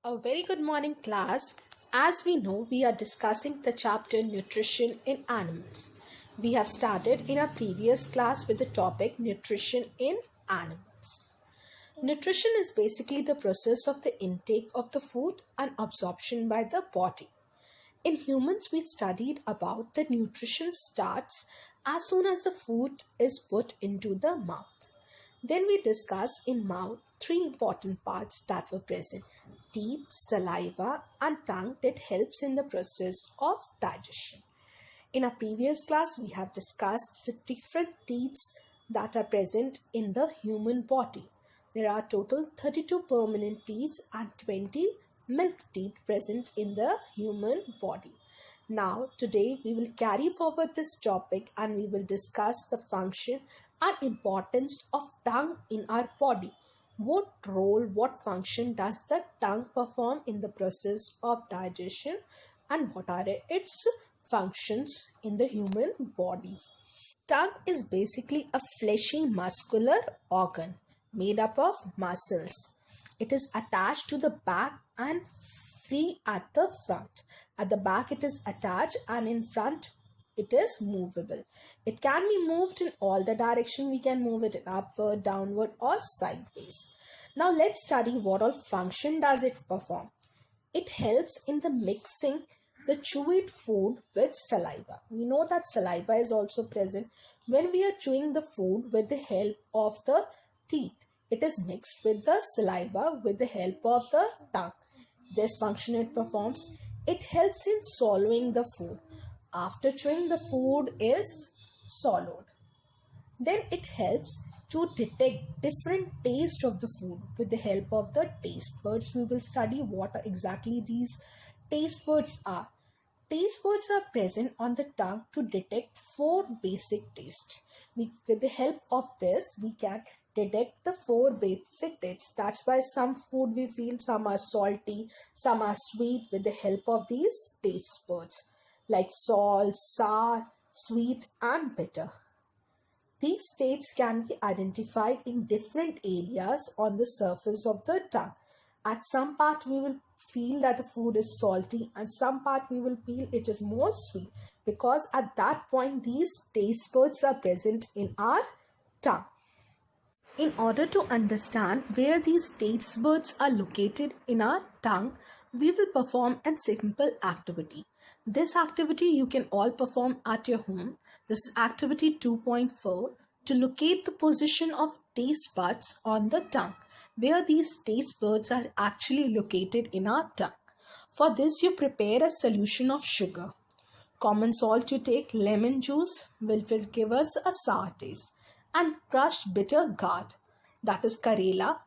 A very good morning, class. As we know, we are discussing the chapter Nutrition in Animals. We have started in our previous class with the topic Nutrition in Animals. Nutrition is basically the process of the intake of the food and absorption by the body. In humans, we studied about the nutrition starts as soon as the food is put into the mouth. Then we discuss in mouth three important parts that were present: teeth, saliva, and tongue that helps in the process of digestion. In our previous class, we have discussed the different teeth that are present in the human body. There are total 32 permanent teeth and 20 milk teeth present in the human body. Now, today we will carry forward this topic and we will discuss the function and importance of tongue in our body. What role, what function does the tongue perform in the process of digestion, and what are its functions in the human body? Tongue is basically a fleshy muscular organ made up of muscles. It is attached to the back and free at the front. At the back it is attached and in front it is movable. It can be moved in all the direction. We can move it in upward, downward or sideways. Now let's study what all function does it perform. It helps in the mixing the chewed food with saliva. We know that saliva is also present when we are chewing the food with the help of the teeth. It is mixed with the saliva with the help of the tongue. This function it performs. It helps in swallowing the food. After chewing, the food is swallowed. Then it helps to detect different taste of the food with the help of the taste buds. We will study what exactly these taste buds are. Taste buds are present on the tongue to detect four basic tastes. With the help of this, we can detect the four basic tastes. That's why some food we feel, some are salty, some are sweet with the help of these taste buds, like salt, sour, sweet and bitter. These states can be identified in different areas on the surface of the tongue. At some part we will feel that the food is salty and some part we will feel it is more sweet, because at that point these taste buds are present in our tongue. In order to understand where these taste buds are located in our tongue, we will perform a simple activity. This activity you can all perform at your home. This is activity 2.4, to locate the position of taste buds on the tongue, where these taste buds are actually located in our tongue. For this, you prepare a solution of sugar. Common salt you take, lemon juice will give us a sour taste, and crushed bitter gourd, that is Karela,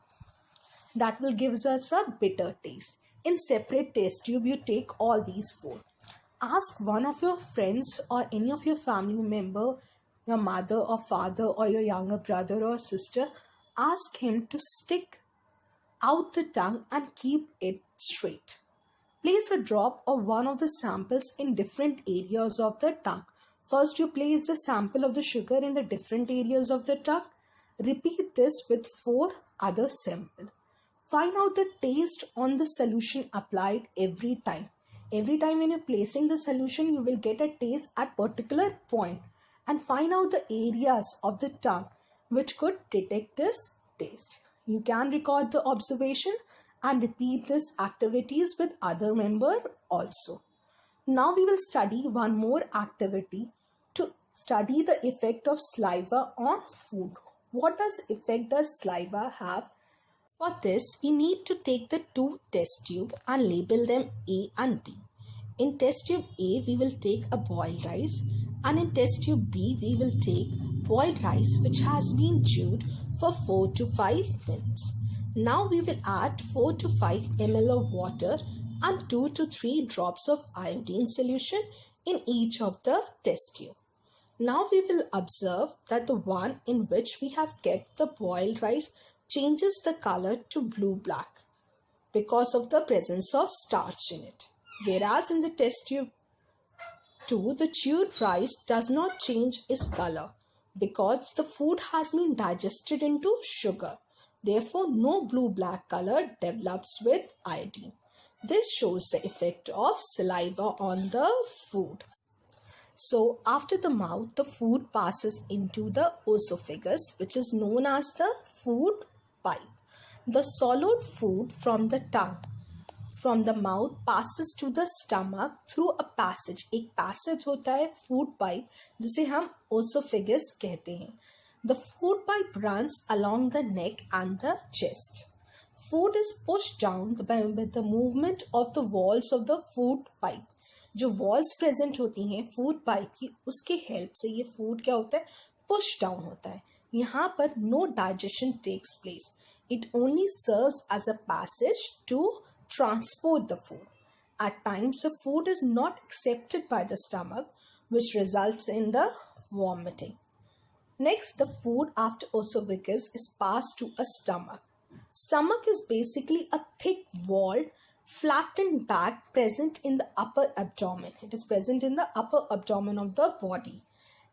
that will give us a bitter taste. In separate test tube, you take all these four. Ask one of your friends or any of your family member, your mother or father or your younger brother or sister, ask him to stick out the tongue and keep it straight. Place a drop or one of the samples in different areas of the tongue. First, you place the sample of the sugar in the different areas of the tongue. Repeat this with 4 other samples. Find out the taste on the solution applied every time. Every time when you're placing the solution, you will get a taste at particular point, and find out the areas of the tongue which could detect this taste. You can record the observation and repeat these activities with other member also. Now we will study one more activity to study the effect of saliva on food. What effect does saliva have? For this, we need to take the two test tubes and label them A and B. In test tube A, we will take a boiled rice, and in test tube B, we will take boiled rice which has been chewed for 4 to 5 minutes. Now we will add 4 to 5 ml of water and 2 to 3 drops of iodine solution in each of the test tube. Now we will observe that the one in which we have kept the boiled rice changes the color to blue-black because of the presence of starch in it. Whereas in the test tube 2, the chewed rice does not change its color because the food has been digested into sugar. Therefore, no blue-black color develops with iodine. This shows the effect of saliva on the food. So after the mouth, the food passes into the esophagus, which is known as the food pipe. The swallowed food from the tongue, from the mouth, passes to the stomach through a passage. एक passage होता है food pipe जिसे हम esophagus कहते हैं. The food pipe runs along the neck and the chest. Food is pushed down with the movement of the walls of the food pipe. जो walls present होती हैं food pipe की, उसके help से ये food क्या होता है, push down होता है. यहाँ पर no digestion takes place. It only serves as a passage to transport the food. At times, the food is not accepted by the stomach, which results in the vomiting. Next, the food after esophagus is passed to a stomach. Stomach is basically a thick walled, flattened bag present in the upper abdomen. It is present in the upper abdomen of the body.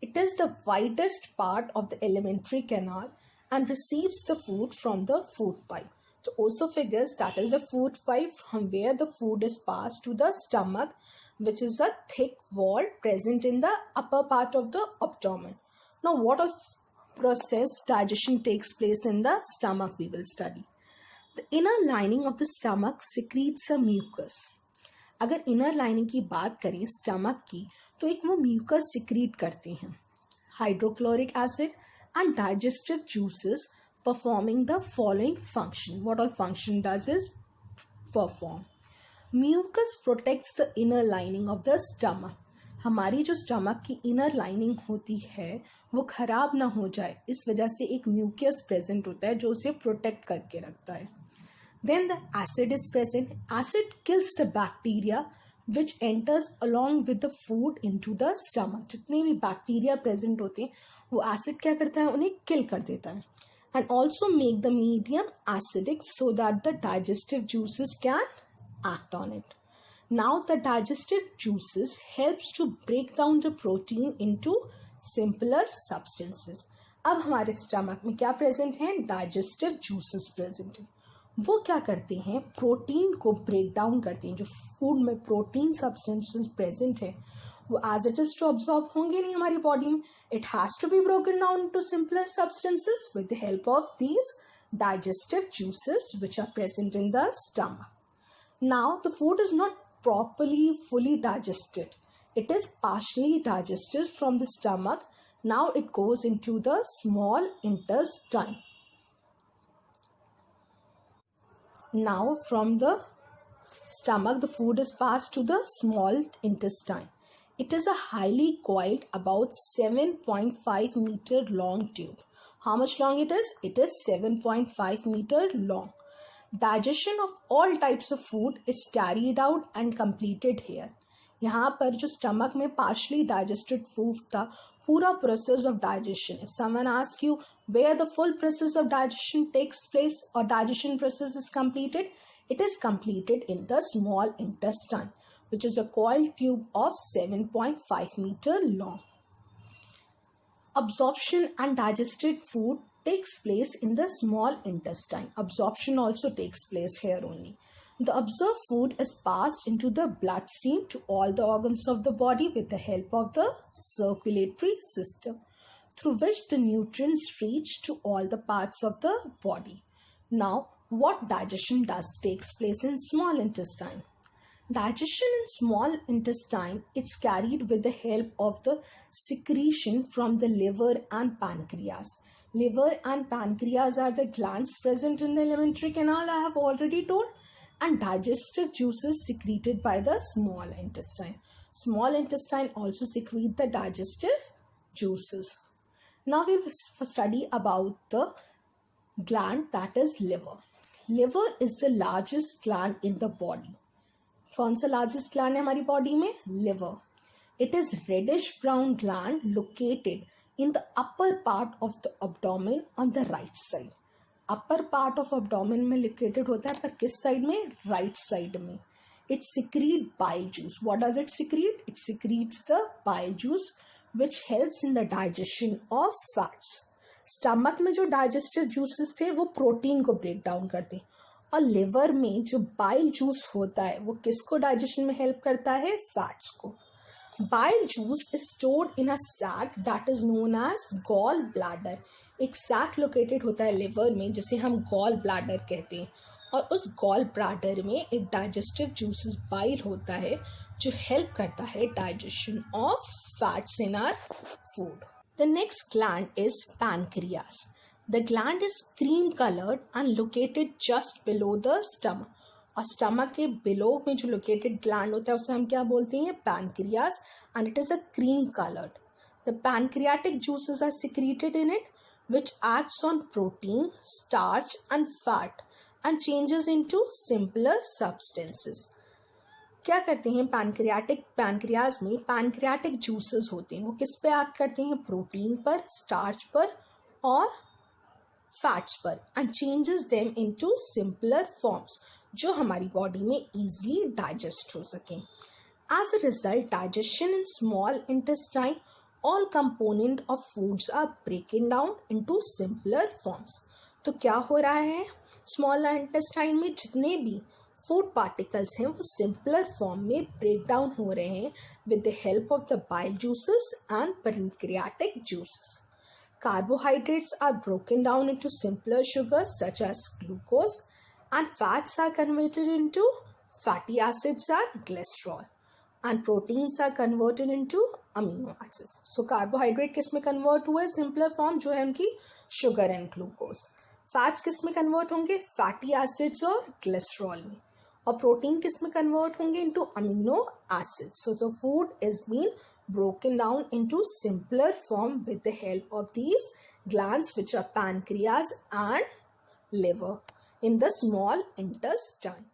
It is the widest part of the alimentary canal and receives the food from the food pipe. So esophagus, that is the food pipe from where the food is passed to the stomach, which is a thick wall present in the upper part of the abdomen. Now what all process digestion takes place in the stomach we will study. The inner lining of the stomach secretes a mucus. अगर inner lining की बात करें stomach की, तो एक वो mucus secrete करते हैं. Hydrochloric acid and digestive juices performing the following function. What all function does is perform. Mucus protects the inner lining of the stomach. हमारी जो स्टमक की इनर लाइनिंग होती है वो खराब ना हो जाए, इस वजह से एक म्यूकस प्रेजेंट होता है जो उसे प्रोटेक्ट करके रखता है. Then the acid is present. Acid kills the bacteria which enters along with the food into the stomach. जितने भी बैक्टीरिया प्रेजेंट होते हैं वो एसिड क्या करता है, उन्हें किल कर देता है. And also make the medium acidic so that the digestive juices can act on it. Now the digestive juices helps to break down the protein into simpler substances. अब हमारे स्टमक में क्या प्रेजेंट है, डाइजेस्टिव जूसेस प्रेजेंट है. वो क्या करते हैं, प्रोटीन को ब्रेक डाउन करते हैं. जो फूड में प्रोटीन सब्सटेंसेस प्रेजेंट है वो as it is to absorb होंगे नहीं हमारी बॉडी में. It has to be broken down to simpler substances with the help of these digestive juices which are present in the stomach. Now the food is not properly fully digested. It is partially digested from the stomach. Now it goes into the small intestine. Now from the stomach the food is passed to the small intestine. It is a highly coiled, about 7.5 meter long tube. How much long it is? It is 7.5 meter long. Digestion of all types of food is carried out and completed here. यहाँ पर जो stomach में partially digested food था, पूरा process of digestion. If someone asks you where the full process of digestion takes place or digestion process is completed, it is completed in the small intestine, which is a coiled tube of 7.5 meter long. Absorption and digested food takes place in the small intestine. Absorption also takes place here only. The absorbed food is passed into the bloodstream to all the organs of the body with the help of the circulatory system, through which the nutrients reach to all the parts of the body. Now, what digestion takes place in small intestine? Digestion in small intestine is carried with the help of the secretion from the liver and pancreas. Liver and pancreas are the glands present in the alimentary canal, I have already told, and digestive juices secreted by the small intestine. Small intestine also secrete the digestive juices. Now we will study about the gland, that is liver. Liver is the largest gland in the body. कौन सा largest gland है हमारी body में? Liver. It is reddish brown gland located in the upper part of the abdomen on the right side. Upper part of abdomen में located होता है, पर किस side में? Right side में. It secretes bile juice. What does it secrete? It secretes the bile juice which helps in the digestion of fats. Stomach में जो digestive juices थे वो protein को break down करते हैं, और लिवर में जो बाइल जूस होता है वो किसको डाइजेशन में हेल्प करता है? फैट्स को. Bile juice is stored in a sac that is known as gall bladder. एक सैक लोकेटेड होता है लिवर में जिसे हम गॉल ब्लैडर कहते हैं, और उस गॉल ब्लैडर में एक डाइजेस्टिव जूसेस बाइल होता है जो हेल्प करता है digestion of fats in our food. The next gland is pancreas. The gland is cream colored and located just below the stomach. और स्टमक के बिलो में जो लोकेटेड ग्लैंड होता है उसे हम क्या बोलते हैं? Pancreas. And it is a cream coloured. The pancreatic juices are secreted in it which acts on protein, starch and fat and changes into simpler substances. क्या करते हैं पैनक्रियाज में पैनक्रियाटिक जूसेस होते हैं. वो किस पे एक्ट करते हैं? प्रोटीन पर, स्टार्च पर और फैट्स पर, and changes them into simpler forms जो हमारी बॉडी में इजीली डाइजेस्ट हो सकें. As a result digestion in small intestine all component of foods are broken down into simpler forms. तो क्या हो रहा है? स्मॉल इंटेस्टाइन में जितने भी फूड पार्टिकल्स हैं वो सिंपलर फॉर्म में ब्रेक डाउन हो रहे हैं with the help of the bile juices and pancreatic juices. Carbohydrates are broken down into simpler sugars such as glucose, and fats are converted into fatty acids and cholesterol, and proteins are converted into amino acids. So carbohydrate किस में convert हुए? Simpler form जो है उनकी sugar and glucose. Fats किस में convert होंगे? Fatty acids और cholesterol में. और protein किस में convert होंगे? Into amino acids. So the food is being broken down into simpler form with the help of these glands which are pancreas and liver in the small intestine.